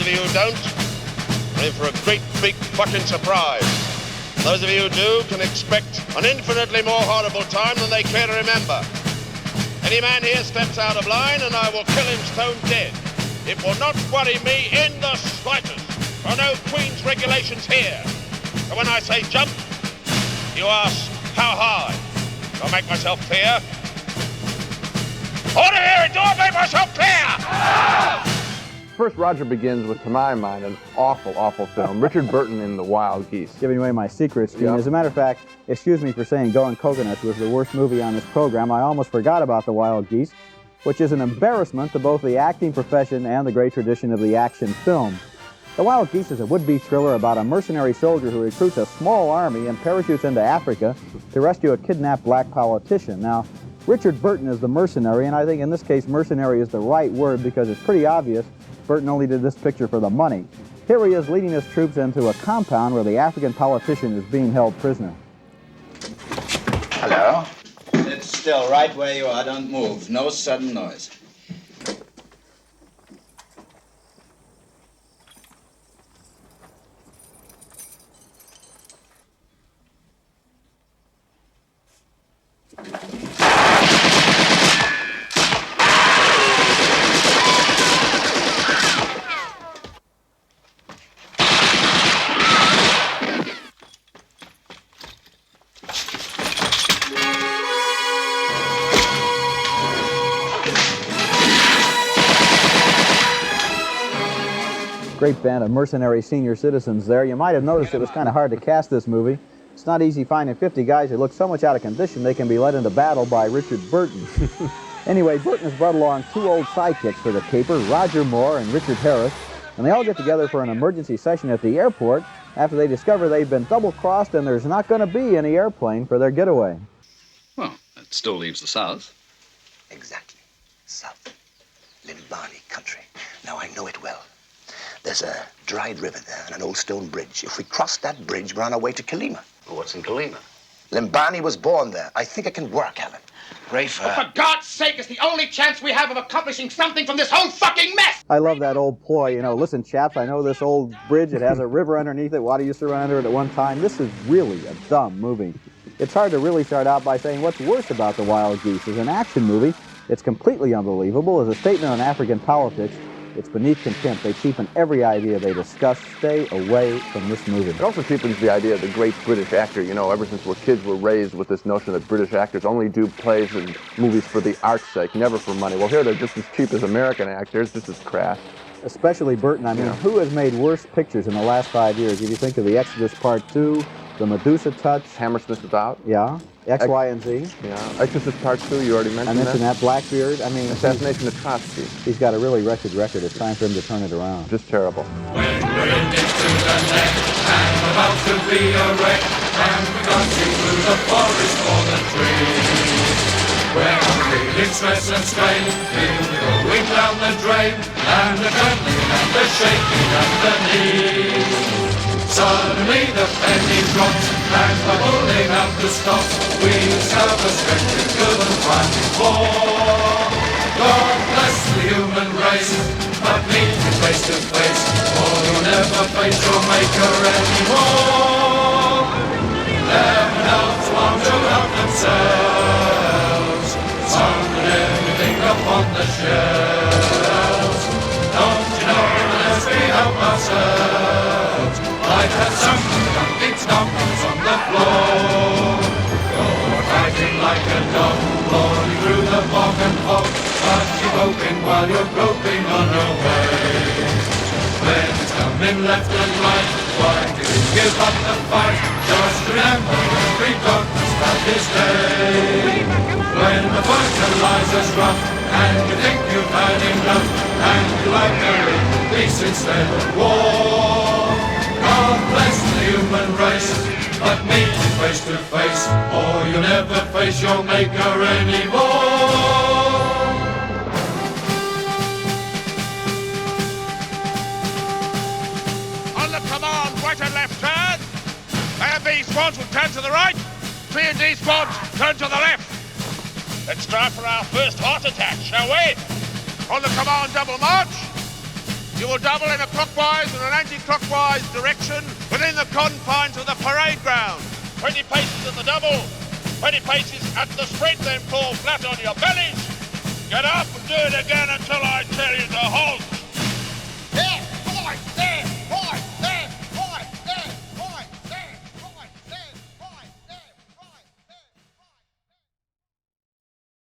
of you who don't, are in for a great big fucking surprise. Those of you who do can expect an infinitely more horrible time than they care to remember. Any man here steps out of line and I will kill him stone dead. It will not worry me in the slightest. There are no Queen's regulations here. But when I say jump, you ask how high. I'll make myself clear. Order here, do I make myself clear? First, Roger Begins with, to my mind, an awful, awful film. Richard Burton in The Wild Geese. Giving away my secrets, Gene. Yep. As a matter of fact, excuse me for saying Going Coconuts was the worst movie on this program. I almost forgot about The Wild Geese, which is an embarrassment to both the acting profession and the great tradition of the action film. The Wild Geese is a would-be thriller about a mercenary soldier who recruits a small army and parachutes into Africa to rescue a kidnapped black politician. Now, Richard Burton is the mercenary, and I think in this case mercenary is the right word because it's pretty obvious Burton only did this picture for the money. Here he is leading his troops into a compound where the African politician is being held prisoner. Hello. Sit still, right where you are. Don't move. No sudden noise. Great band of mercenary senior citizens there. You might have noticed it was kind of hard to cast this movie. It's not easy finding 50 guys who look so much out of condition they can be led into battle by Richard Burton. Anyway, Burton has brought along two old sidekicks for the caper, Roger Moore and Richard Harris, and they all get together for an emergency session at the airport after they discover they've been double-crossed and there's not going to be any airplane for their getaway. Well, that still leaves the South. Exactly. South. Limbani country. Now I know it well. There's a dried river there and an old stone bridge. If we cross that bridge, we're on our way to Kalima. Well, what's in Kalima? Limbani was born there. I think it can work, Alan. Rafe, For God's sake, it's the only chance we have of accomplishing something from this whole fucking mess! I love that old ploy, you know, listen, chaps, I know this old bridge, it has a river underneath it. Why do you used to run under it at one time? This is really a dumb movie. It's hard to really start out by saying what's worse about The Wild Geese. As an action movie, it's completely unbelievable. As a statement on African politics, it's beneath contempt. They cheapen every idea they discuss. Stay away from this movie. It also cheapens the idea of the great British actor. You know, ever since we're kids, we're raised with this notion that British actors only do plays and movies for the art's sake, never for money. Well, here they're just as cheap as American actors. This is crass. Especially Burton. I mean, who has made worse pictures in the last 5 years? If you think of The Exodus Part 2, The Medusa Touch. Hammersmith is out. Yeah. X, Y, and Z. Yeah. Exorcist Part 2, you already mentioned that. I mentioned that. Blackbeard. I mean, Assassination of Trotsky. He's got a really wretched record. It's time for him to turn it around. Just terrible. When we're in it to the neck and about to be a wreck, and we're dancing through the forest for the trees. We're feeling stress and strain, feel the going down the drain, and the trembling and the shaking of the knees. Suddenly the penny drops, and by pulling out the stops, we discover strength is good and fine before. God bless the human race, but meet you face to face, or you'll never face your maker anymore. Never help to want to help themselves, some put everything upon the shelves. Don't you know, unless we help ourselves, life has some complete stompings on the floor. You're fighting like a dog, falling through the fog and fog, but keep hoping while you're groping on your way. When it's coming left and right, why do you give up the fight? Just remember every darkness that is day. When the fertilizer's rough, and you think you've had enough, and you like a little peace instead of war. God bless the human race, but meet you face to face, or you'll never face your maker anymore. On the command, right and left turn. A and B squads will turn to the right. C and D squads turn to the left. Let's try for our first heart attack, shall we? On the command, double march. You will double in a clockwise and an anti-clockwise direction within the confines of the parade ground. 20 paces at the double, 20 paces at the sprint, then fall flat on your bellies. Get up and do it again until I tell you to halt.